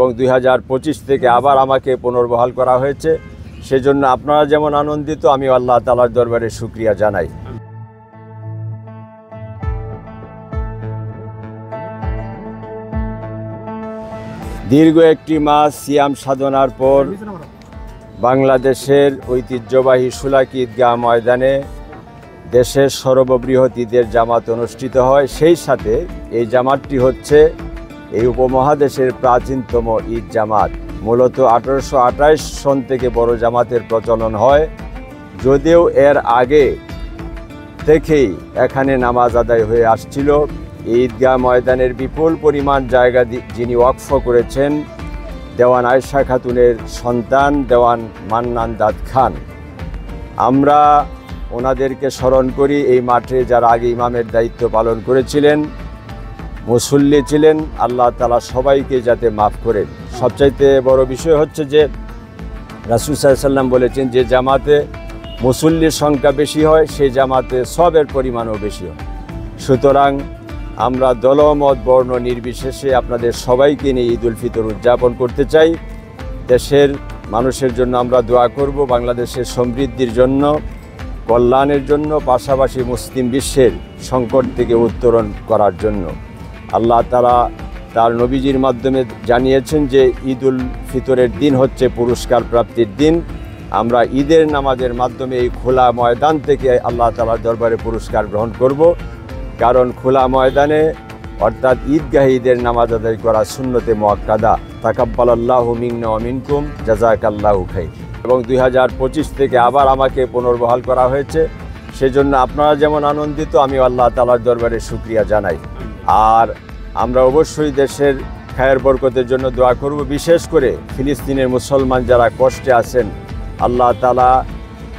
এবং 2025 থেকে আবার আমাকে পুনর্বহাল করা হয়েছে। সেজন্য আপনারা যেমন আনন্দিত, আমি আল্লাহ তাআলার দরবারে শুকরিয়া জানাই। দীর্ঘ একটি মাস সিয়াম সাধনার পর বাংলাদেশের ঐতিহ্যবাহী সুলাকি ঈদগাহ ময়দানে দেশের সর্ববৃহৎ ঈদের জামাত অনুষ্ঠিত হয়। সেই সাথে এই জামাতটি হচ্ছে এই উপমহাদেশের প্রাচীনতম ঈদ জামাত। মূলত 1828 সন থেকে বড় জামাতের প্রচলন হয়, যদিও এর আগে থেকেই এখানে নামাজ আদায় হয়ে আসছিল। ঈদগাহ ময়দানের বিপুল পরিমাণ জায়গা যিনি ওয়াকফ করেছেন দেওয়ান আয়েশা খাতুনের সন্তান দেওয়ান মান্নান দাদ খান। আমরা ওনাদেরকে স্মরণ করি। এই মাঠে যারা আগে ইমামের দায়িত্ব পালন করেছিলেন, মুসল্লি ছিলেন, আল্লাহ তাআলা সবাইকে যাতে মাফ করেন। সবচাইতে বড় বিষয় হচ্ছে যে রাসূল সাল্লাল্লাহু আলাইহি ওয়াসাল্লাম বলেছেন যে জামাতে মুসল্লির সংখ্যা বেশি হয়, সেই জামাতে সওয়াবের পরিমাণও বেশি হয়। সুতরাং আমরা দলমত বর্ণ নির্বিশেষে আপনাদের সবাইকে নিয়ে ঈদ উল ফিতর উদযাপন করতে চাই। দেশের মানুষের জন্য আমরা দোয়া করব, বাংলাদেশের সমৃদ্ধির জন্য, কল্যাণের জন্য, পাশাপাশি মুসলিম বিশ্বের সংকট থেকে উত্তরণ করার জন্য। আল্লাহ তাআলা তার নবীজির মাধ্যমে জানিয়েছেন যে ঈদ উল ফিতরের দিন হচ্ছে পুরস্কার প্রাপ্তির দিন। আমরা ঈদের নামাজের মাধ্যমে এই খোলা ময়দান থেকে আল্লাহ তাআলার দরবারে পুরস্কার গ্রহণ করব। কারণ খোলা ময়দানে অর্থাৎ ঈদগাহে ঈদের নামাজ আদায় করা সুন্নতে মুআক্কাদা। তাকাব্বালাল্লাহু মিন্না ওয়া মিনকুম, জাযাকাল্লাহু খাইর। এবং 2025 থেকে আবার আমাকে পুনর্বহাল করা হয়েছে। সেজন্য আপনারা যেমন আনন্দিত, আমি আল্লাহ তাআলার দরবারে শুকরিয়া জানাই। আর আমরা অবশ্যই দেশের খায়ের বরকতের জন্য দোয়া করব। বিশেষ করে ফিলিস্তিনের মুসলমান যারা কষ্টে আছেন, আল্লাহ তাআলা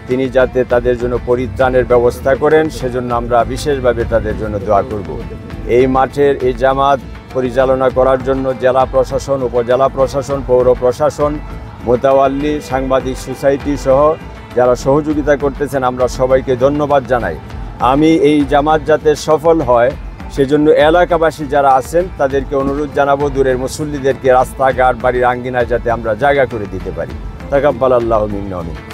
তিনি যাতে তাদের জন্য পরিত্রাণের ব্যবস্থা করেন, সেজন্য আমরা বিশেষভাবে তাদের জন্য দোয়া করব। এই মাঠের এই জামাত পরিচালনা করার জন্য জেলা প্রশাসন, উপজেলা প্রশাসন, পৌর প্রশাসন, মোতাওয়াল্লি, সাংবাদিক সোসাইটি সহ যারা সহযোগিতা করতেছেন, আমরা সবাইকে ধন্যবাদ জানাই। আমি এই জামাত যাতে সফল হয় সেজন্য এলাকাবাসী যারা আছেন তাদেরকে অনুরোধ জানাবো, দূরের মুসল্লিদেরকে রাস্তাঘাট, বাড়ির আঙ্গিনায় যাতে আমরা জায়গা করে দিতে পারি। তাকাব্বালাল্লাহু মিন্না ওয়া মিনকুম।